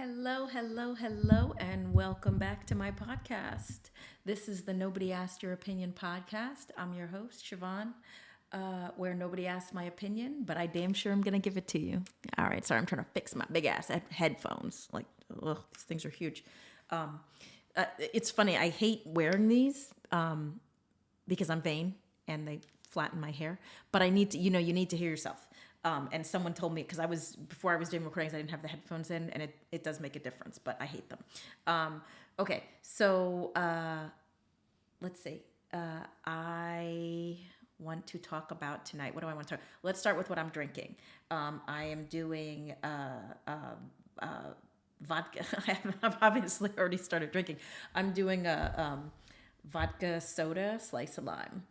Hello, hello, hello, and welcome back to my podcast. This is the Nobody Asked Your Opinion podcast. I'm your host, Siobhan, where nobody asked my opinion, but I damn sure I'm going to give it to you. All right, sorry, I'm trying to fix my big ass headphones. Like, ugh, these things are huge. It's funny, I hate wearing these because I'm vain and they flatten my hair. But I need to, you need to hear yourself. And someone told me, because before I was doing recordings, I didn't have the headphones in, and it does make a difference, but I hate them. Okay, so let's see. I want to talk about tonight. What do I want to talk? Let's start with what I'm drinking. I am doing vodka. I've obviously already started drinking. I'm doing a vodka soda, slice of lime,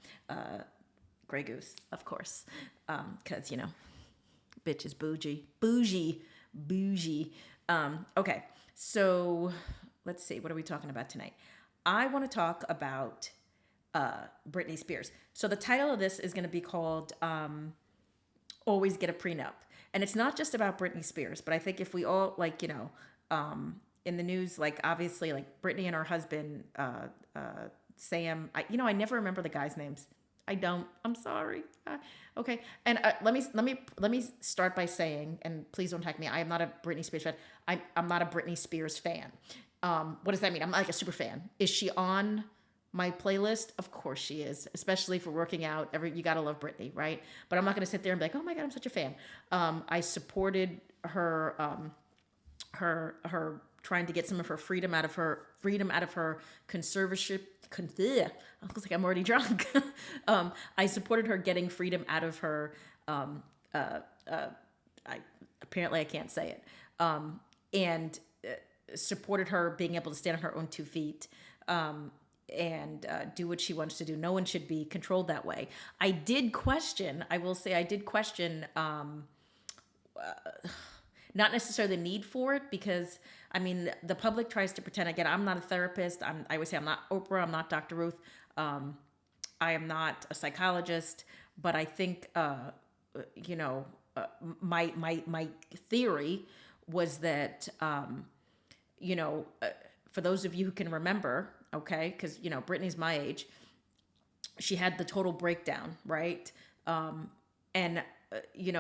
Grey Goose, of course, because bitch is bougie. Okay, so let's see. What are we talking about tonight? I want to talk about Britney Spears. So the title of this is going to be called "Always Get a Prenup," and it's not just about Britney Spears, but I think if we all in the news, like obviously like Britney and her husband Sam. I never remember the guys' names. I don't. I'm sorry. Okay. And let me start by saying, and please don't attack me. I am not a Britney Spears fan. I'm not a Britney Spears fan. What does that mean? I'm like a super fan. Is she on my playlist? Of course she is, especially for working out. You gotta love Britney, right? But I'm not gonna sit there and be like, oh my god, I'm such a fan. I supported her. Her trying to get some of her freedom out of her conservatorship. I was like, I'm already drunk. I supported her getting freedom out of her. Apparently I can't say it. And supported her being able to stand on her own 2 feet. And do what she wants to do. No one should be controlled that way. I will say I did question not necessarily the need for it, because I mean the public tries to pretend. Again, I'm not a therapist. I always say I'm not Oprah. I'm not Dr. Ruth. I am not a psychologist. But I think my theory was that for those of you who can remember, okay, because Brittany's my age. She had the total breakdown, right? And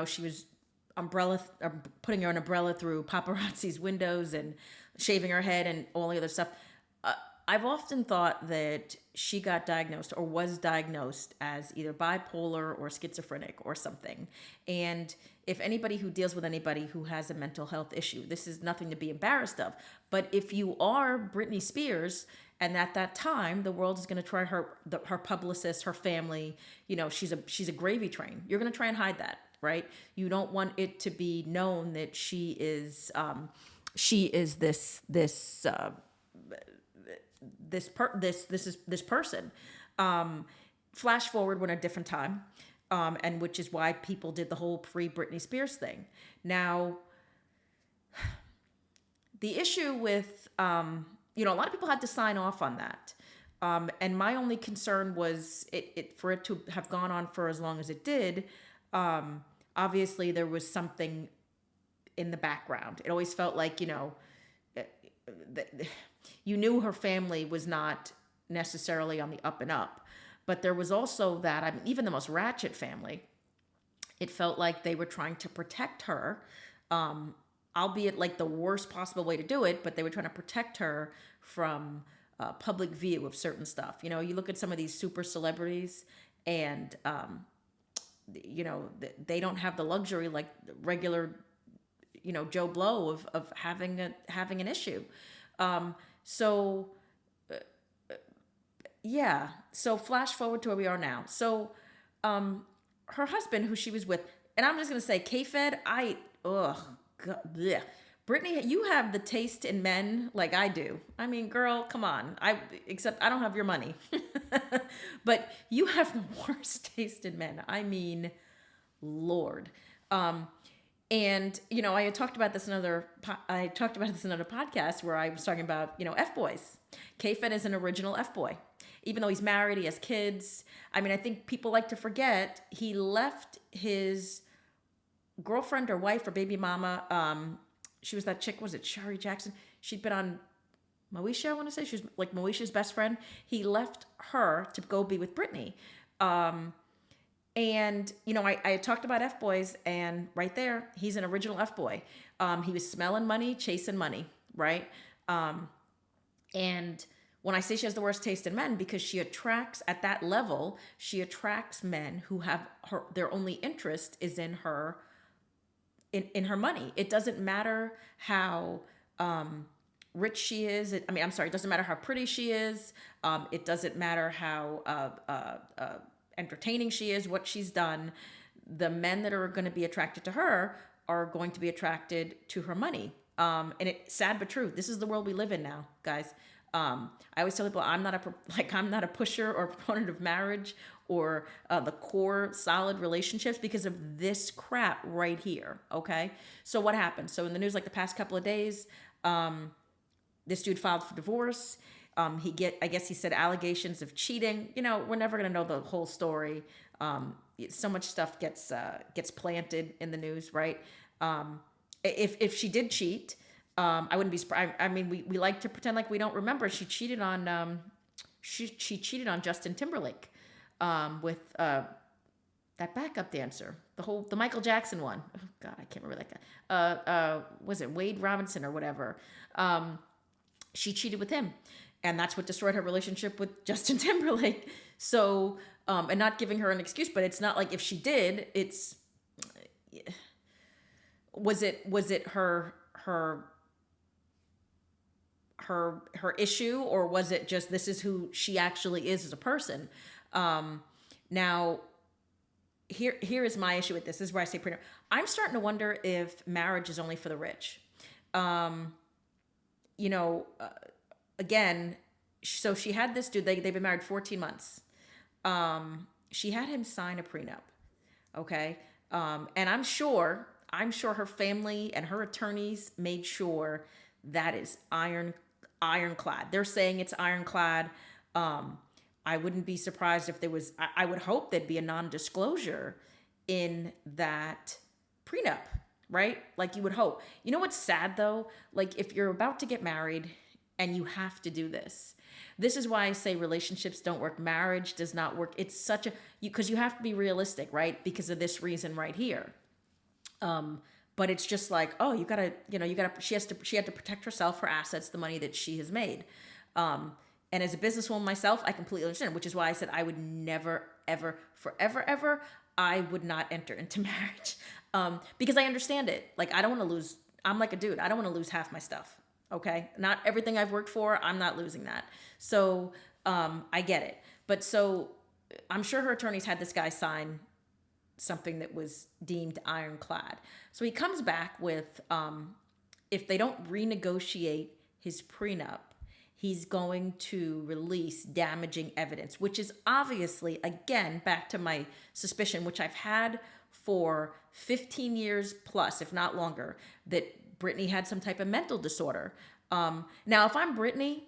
she was putting her umbrella through paparazzi's windows and shaving her head and all the other stuff. I've often thought that she got diagnosed or was diagnosed as either bipolar or schizophrenic or something. And if anybody who deals with anybody who has a mental health issue, this is nothing to be embarrassed of. But if you are Britney Spears, and at that time the world is going to try her publicist, her family, she's a gravy train. You're going to try and hide that, right? You don't want it to be known that she is this person. Flash forward, we're in a different time, and which is why people did the whole pre Britney Spears thing. Now, the issue with a lot of people had to sign off on that, and my only concern was for it to have gone on for as long as it did. Obviously, there was something in the background. It always felt like you knew her family was not necessarily on the up and up, but there was also that. I mean, even the most ratchet family, it felt like they were trying to protect her, albeit like the worst possible way to do it, but they were trying to protect her from public view of certain stuff. You look at some of these super celebrities, and they don't have the luxury like regular Joe Blow of having an issue. So flash forward to where we are now. So her husband, who she was with, and I'm just gonna say K-Fed, God, bleh. Brittany, you have the taste in men like I do. I mean, girl, come on. Except I don't have your money. But you have the worst taste in men. I mean, Lord. And I had talked about this in another podcast where I was talking about F-boys. K-Fed is an original F-boy. Even though he's married, he has kids. I mean, I think people like to forget he left his girlfriend or wife or baby mama she was that chick, was it Shari Jackson? She'd been on Moesha, I want to say. She was like Moesha's best friend. He left her to go be with Britney. And, I had talked about F-boys, and right there, he's an original F-boy. He was smelling money, chasing money, right? And when I say she has the worst taste in men, because she attracts, at that level, she attracts men who have their only interest is in her, in her money. It doesn't matter how rich she is. It doesn't matter how pretty she is. It doesn't matter how entertaining she is, what she's done. The men that are going to be attracted to her are going to be attracted to her money. And it's sad but true. This is the world we live in now, guys. I always tell people I'm not a pusher or proponent of marriage or the core solid relationships because of this crap right here. Okay, so what happened? So in the news, like the past couple of days, this dude filed for divorce. I guess he said allegations of cheating. We're never gonna know the whole story. So much stuff gets planted in the news, right? If she did cheat, I wouldn't be surprised. I mean, we like to pretend like we don't remember. She cheated on she cheated on Justin Timberlake with that backup dancer, the Michael Jackson one. Oh God, I can't remember that guy. Was it Wade Robinson or whatever? She cheated with him, and that's what destroyed her relationship with Justin Timberlake. So, and not giving her an excuse, but it's not like if she did, it's was it her issue, or was it just this is who she actually is as a person? Now, here is my issue with this. This is where I say prenup. I'm starting to wonder if marriage is only for the rich. Again, so she had this dude. They've been married 14 months. She had him sign a prenup. Okay, and I'm sure her family and her attorneys made sure that is ironclad. They're saying it's ironclad. I wouldn't be surprised if there was, I would hope there'd be a non-disclosure in that prenup, right? Like you would hope. You know what's sad though? Like if you're about to get married and you have to do this. This is why I say relationships don't work. Marriage does not work. It's such because you have to be realistic, right? Because of this reason right here. But it's just like, oh, she had to protect herself, her assets, the money that she has made. And as a businesswoman myself, I completely understand, which is why I said I would never, ever, forever, ever, I would not enter into marriage. Because I understand it. Like, I don't want to lose, I'm like a dude, I don't want to lose half my stuff. Okay. Not everything I've worked for, I'm not losing that. So, I get it. But so I'm sure her attorneys had this guy sign something that was deemed ironclad. So he comes back with, if they don't renegotiate his prenup, he's going to release damaging evidence, which is obviously, again, back to my suspicion, which I've had for 15 years plus, if not longer, that Britney had some type of mental disorder. Now, if I'm Britney,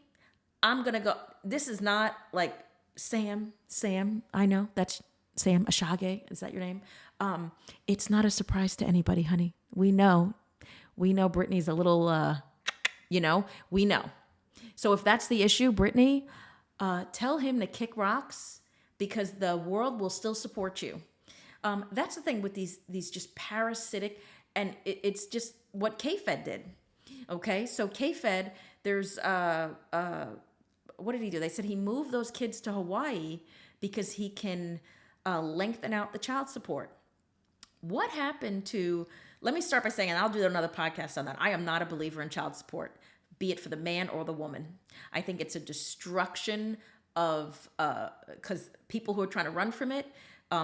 I'm going to go, this is not like Sam, I know, that's Sam Ashage, is that your name? It's not a surprise to anybody, honey. We know Britney's a little, we know. So if that's the issue, Britney, tell him to kick rocks because the world will still support you. That's the thing with these just parasitic, and it's just what K-Fed did. Okay, so K-Fed, there's, what did he do? They said he moved those kids to Hawaii because he can lengthen out the child support. What happened to, let me start by saying, and I'll do another podcast on that, I am not a believer in child support, be it for the man or the woman. I think it's a destruction of, because people who are trying to run from it,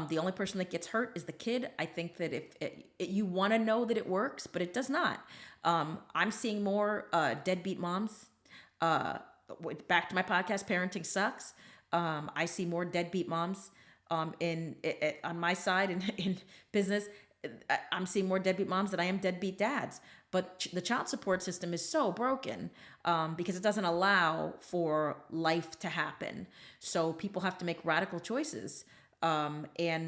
the only person that gets hurt is the kid. I think that if you want to know that it works, but it does not. I'm seeing more deadbeat moms. Back to my podcast, Parenting Sucks. I see more deadbeat moms on my side in business. I'm seeing more deadbeat moms than I am deadbeat dads. But the child support system is so broken because it doesn't allow for life to happen. So people have to make radical choices. And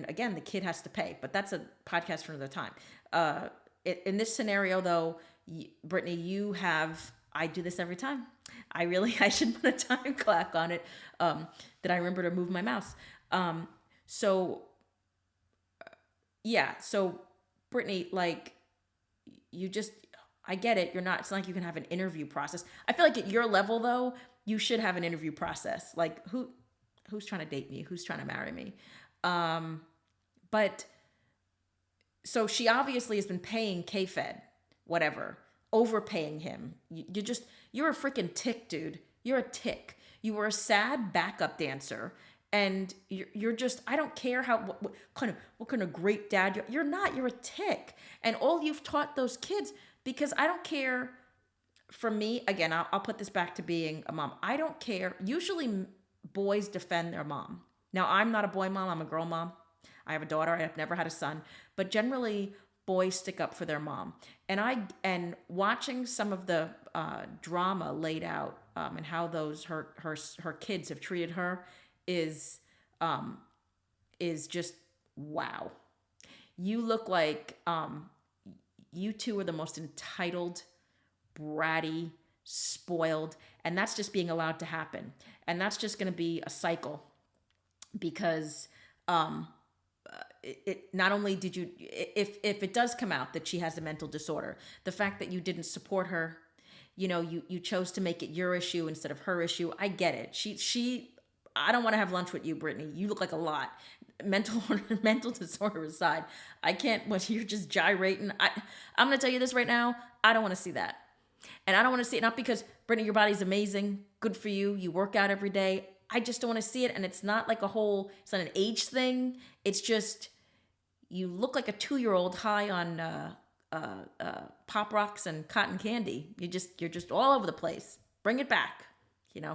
again, the kid has to pay. But that's a podcast for another time. In this scenario, though, Brittany, I do this every time. I should put a time clock on it, that I remember to move my mouse. So yeah, so Brittany, like, you just, I get it. You're not, it's not like you can have an interview process. I feel like at your level though, you should have an interview process. Like, who's trying to date me? Who's trying to marry me? But so she obviously has been paying K-Fed, whatever, overpaying him. You're a freaking tick, dude. You're a tick. You were a sad backup dancer, and you're just, I don't care what kind of great dad you're not. You're a tick, and all you've taught those kids, because I don't care. For me, again, I'll put this back to being a mom. I don't care. Usually, boys defend their mom. Now, I'm not a boy mom. I'm a girl mom. I have a daughter. I've never had a son, but generally, boys stick up for their mom. And watching some of the drama laid out, and how those her kids have treated her is just wow. You look like, you two are the most entitled, bratty, spoiled, and that's just being allowed to happen. And that's just going to be a cycle, because it not only did you, if it does come out that she has a mental disorder, the fact that you didn't support her, you chose to make it your issue instead of her issue. I get it. I don't want to have lunch with you, Brittany. You look like a lot. Mental disorder aside, I can't. When you're just gyrating, I'm going to tell you this right now. I don't want to see that, and I don't want to see it, not because Brittany, your body's amazing, good for you. You work out every day. I just don't want to see it, and it's not like it's not an age thing. It's just you look like a 2-year-old high on Pop Rocks and cotton candy. You're just all over the place. Bring it back.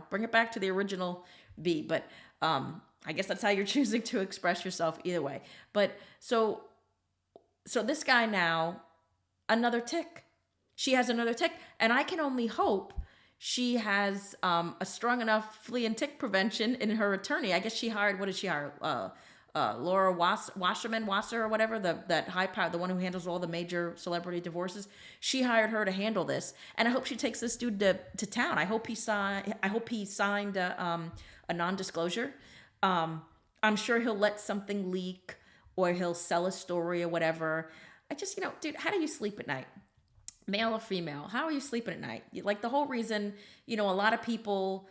Bring it back to the original B. But I guess that's how you're choosing to express yourself either way. But so this guy now, another tick. She has another tick, and I can only hope she has a strong enough flea and tick prevention in her attorney. I guess she hired, what did she hire? Laura Wasser or whatever, that high power, the one who handles all the major celebrity divorces. She hired her to handle this, and I hope she takes this dude to town. I hope he signed a non-disclosure. I'm sure he'll let something leak, or he'll sell a story or whatever. I just, dude, how do you sleep at night? Male or female? How are you sleeping at night? Like, the whole reason, a lot of people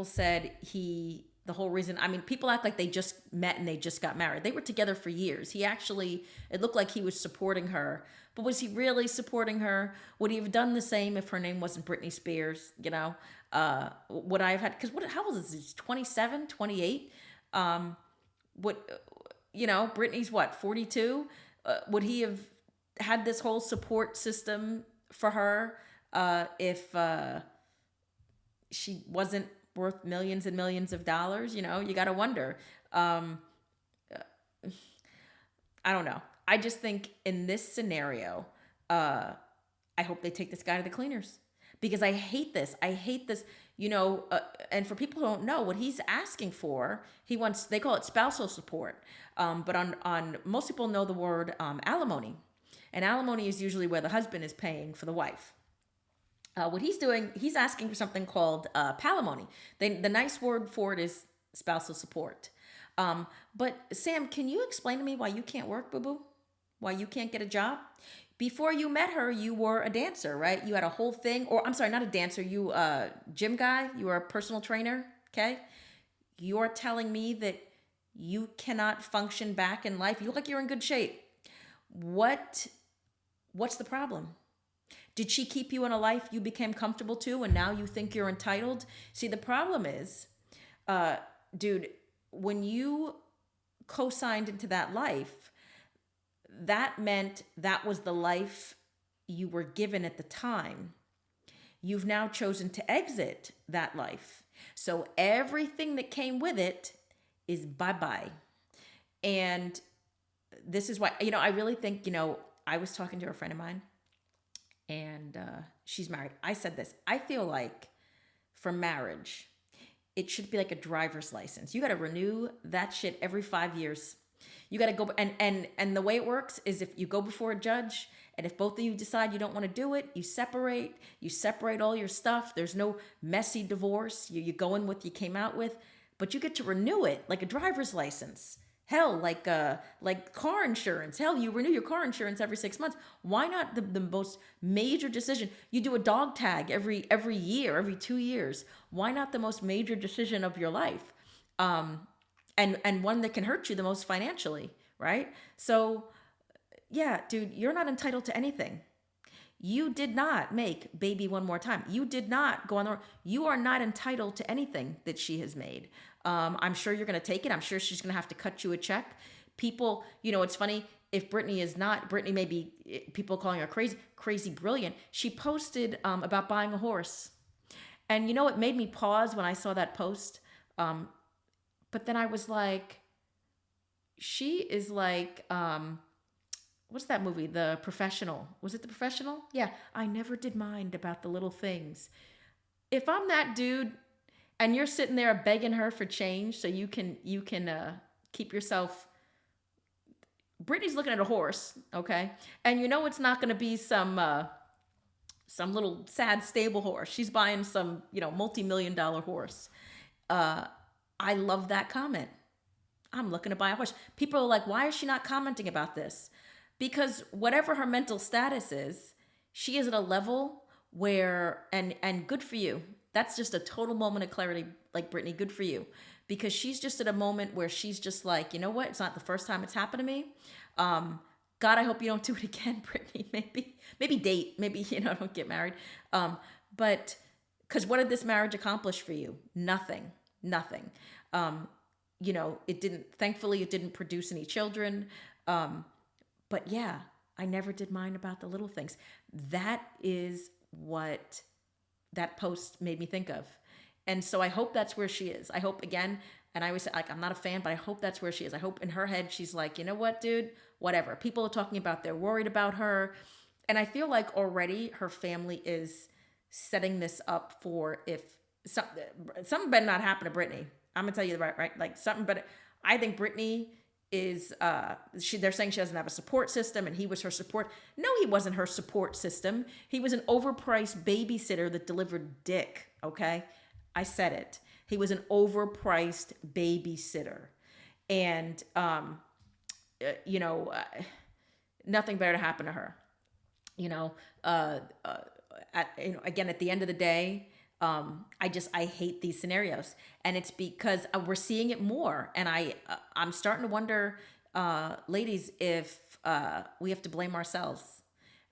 said the whole reason, I mean, people act like they just met and they just got married. They were together for years. It looked like he was supporting her, but was he really supporting her? Would he have done the same if her name wasn't Britney Spears? Would I have had, because how old is he? 27, 28? Britney's what, 42? Would he have had this whole support system for her if she wasn't worth millions and millions of dollars? You got to wonder. I don't know. I just think in this scenario, I hope they take this guy to the cleaners, because I hate this. And for people who don't know what he's asking for, they call it spousal support. But on most people know the word alimony. And alimony is usually where the husband is paying for the wife. What he's doing, he's asking for something called palimony. The nice word for it is spousal support. But Sam, can you explain to me why you can't work, boo-boo? Why you can't get a job? Before you met her, you were a dancer, right? You had a whole thing, or I'm sorry, not a dancer, you gym guy, you were a personal trainer, okay? You're telling me that you cannot function back in life. You look like you're in good shape. What's the problem? Did she keep you in a life you became comfortable to, and now you think you're entitled? See, the problem is, dude, when you co-signed into that life, that meant that was the life you were given at the time. You've now chosen to exit that life. So everything that came with it is bye-bye. And this is why, I really think, I was talking to a friend of mine, and she's married. I said this. I feel like for marriage, it should be like a driver's license. You got to renew that shit every 5 years. You got to go, and the way it works is if you go before a judge, and if both of you decide you don't want to do it, you separate. You separate all your stuff. There's no messy divorce. You go in with you came out with, but you get to renew it like a driver's license. Hell, like car insurance. Hell, you renew your car insurance every 6 months. Why not the most major decision? You do a dog tag every year, every 2 years. Why not the most major decision of your life? And one that can hurt you the most financially, right? So yeah, dude, you're not entitled to anything. You did not make baby one more time. You did not go on the road. You are not entitled to anything that she has made. I'm sure you're going to take it. I'm sure she's going to have to cut you a check. People, it's funny. If Brittany is not, Brittany may be, people calling her crazy, crazy brilliant. She posted about buying a horse. And it made me pause when I saw that post. But then I was like, she is like, what's that movie? The Professional. Was it The Professional? Yeah. I never did mind about the little things. If I'm that dude and you're sitting there begging her for change so you can keep yourself. Brittany's looking at a horse, okay? And it's not going to be some little sad stable horse. She's buying some, multi-million-dollar horse. I love that comment. I'm looking to buy a horse. People are like, why is she not commenting about this? Because whatever her mental status is, she is at a level where, and good for you. That's just a total moment of clarity, like Brittany, good for you. Because she's just at a moment where she's just like, you know what? It's not the first time it's happened to me. God, I hope you don't do it again, Brittany. Maybe date. Maybe, don't get married. But because what did this marriage accomplish for you? Nothing. Thankfully it didn't produce any children. But yeah, I never did mind about the little things. That is what that post made me think of. And so I hope that's where she is. I hope, again, and I always say, like, I'm not a fan, but I hope that's where she is. I hope in her head, she's like, you know what, dude, whatever. People are talking about, they're worried about her. And I feel like already her family is setting this up for if something better not happen to Brittany. I'm going to tell you the right, like something better. I think Brittany is, they're saying she doesn't have a support system and he was her support. No, he wasn't her support system. He was an overpriced babysitter that delivered dick, okay? I said it. He was an overpriced babysitter. And, nothing better to happen to her. Again, at the end of the day, I hate these scenarios, and it's because we're seeing it more. And I'm starting to wonder, ladies, if we have to blame ourselves.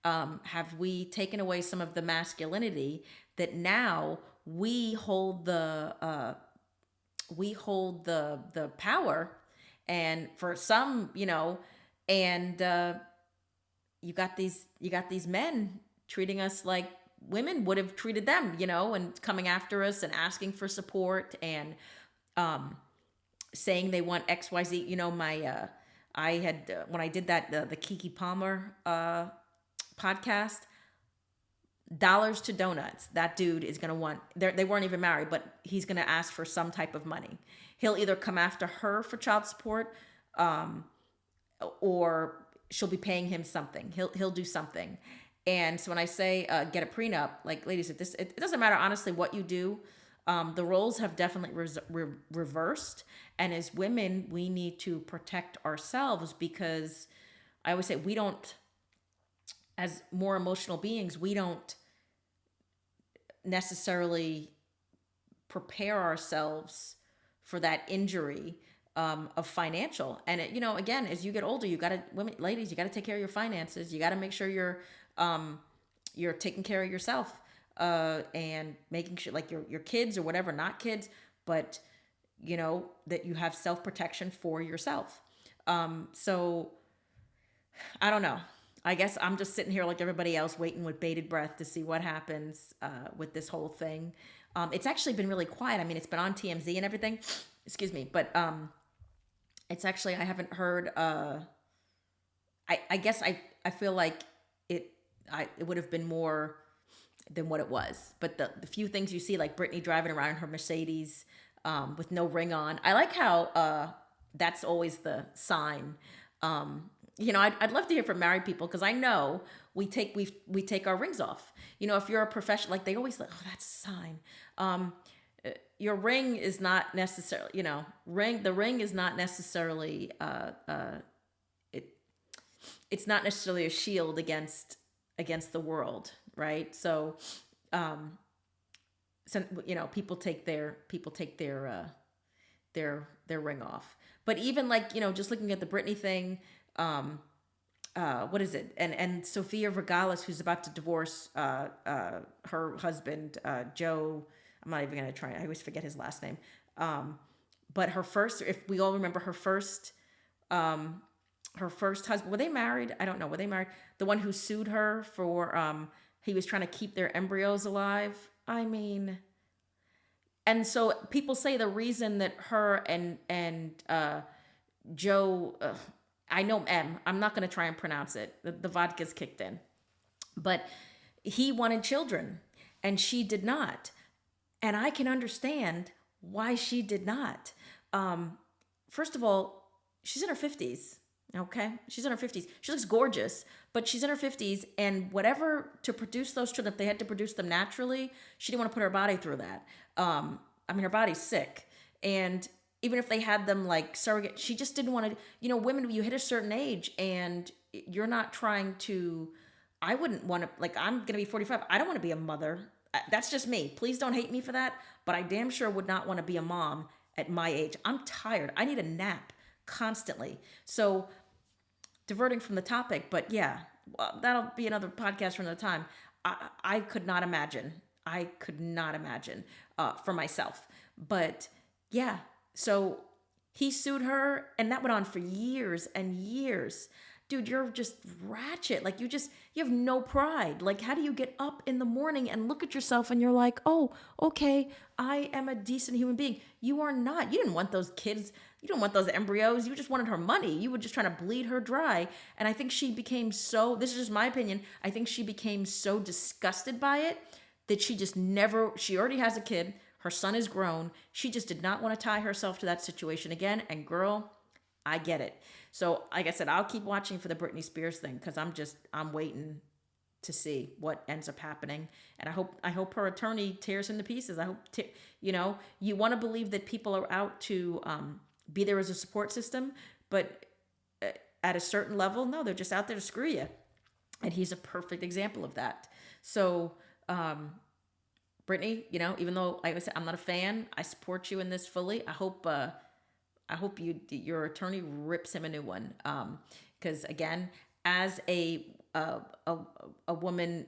Have we taken away some of the masculinity that now we hold the power, and for some, and you got these men treating us like women would have treated them, and coming after us and asking for support and saying they want XYZ. I had when I did that the Kiki Palmer podcast, dollars to donuts. That dude is gonna want. They weren't even married, but he's gonna ask for some type of money. He'll either come after her for child support, or she'll be paying him something. He'll do something. And so when I say get a prenup, like, ladies, it doesn't matter honestly what you do. The roles have definitely reversed, and as women, we need to protect ourselves, because I always say we don't, as more emotional beings, we don't necessarily prepare ourselves for that injury of financial. And again, as you get older, ladies, you got to take care of your finances. You got to make sure you're taking care of yourself, and making sure, like, your kids or whatever, not kids, but that you have self-protection for yourself. So I don't know. I guess I'm just sitting here like everybody else, waiting with bated breath to see what happens with this whole thing. It's actually been really quiet. I mean, it's been on TMZ and everything. Excuse me, but it's actually, I haven't heard. I guess I feel like it would have been more than what it was. But the few things you see, like Brittany driving around her Mercedes with no ring on. I like how that's always the sign. I'd love to hear from married people because I know we take our rings off. If you're a professional, like they always like, oh, that's a sign. Your ring is not necessarily, the ring is not necessarily it it's not necessarily a shield against the world, right? So people take their ring off. But even like, just looking at the Britney thing, what is it? And Sofia Vergara's, who's about to divorce her husband, Joe. I'm not even gonna try. I always forget his last name. But her first, if we all remember her first husband, were they married? I don't know. Were they married? The one who sued her for he was trying to keep their embryos alive. I mean, and so people say the reason that her and Joe, I know M. I'm not going to try and pronounce it. The vodka's kicked in, but he wanted children, and she did not. And I can understand why she did not. First of all, she's in her 50s. Okay, she's in her 50s. She looks gorgeous, but she's in her 50s, and whatever to produce those children, if they had to produce them naturally, she didn't want to put her body through that. Her body's sick, and even if they had them like surrogate, she just didn't want to. Women, you hit a certain age, and you're not trying to. I wouldn't want to. Like, I'm gonna be 45. I don't want to be a mother. That's just me. Please don't hate me for that, but I damn sure would not want to be a mom at my age. I'm tired. I need a nap constantly. So, diverting from the topic, but yeah, that'll be another podcast for another time. I could not imagine. I could not imagine for myself. But yeah, so he sued her, and that went on for years and years. Dude, you're just ratchet. Like, you have no pride. Like, how do you get up in the morning and look at yourself and you're like, oh, okay, I am a decent human being. You are not. You didn't want those kids. You didn't want those embryos. You just wanted her money. You were just trying to bleed her dry. And I think she became this is just my opinion, I think she became so disgusted by it that she already has a kid. Her son is grown. She just did not want to tie herself to that situation again. And girl, I get it. So, like I said, I'll keep watching for the Britney Spears thing because I'm waiting to see what ends up happening. And I hope her attorney tears him to pieces. I hope, you want to believe that people are out to be there as a support system, but at a certain level, no, they're just out there to screw you. And he's a perfect example of that. So, Britney, even though, like I said, I'm not a fan, I support you in this fully. I hope your attorney rips him a new one. Because again, as a woman,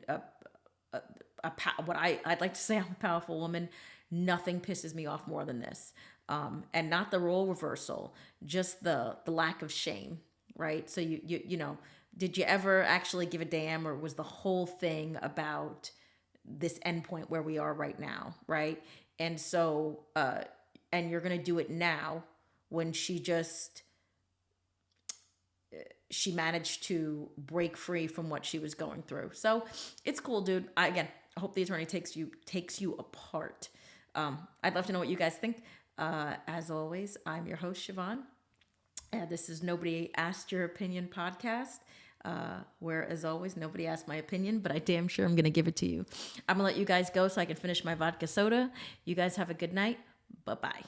I'd like to say I'm a powerful woman. Nothing pisses me off more than this. And not the role reversal, just the lack of shame, right? So did you ever actually give a damn, or was the whole thing about this endpoint where we are right now, right? And so, and you're gonna do it now when she managed to break free from what she was going through. So it's cool, dude. I hope the attorney takes you apart. I'd love to know what you guys think. As always, I'm your host, Siobhan. This is Nobody Asked Your Opinion podcast, where, as always, nobody asked my opinion, but I damn sure I'm going to give it to you. I'm going to let you guys go so I can finish my vodka soda. You guys have a good night. Bye-bye.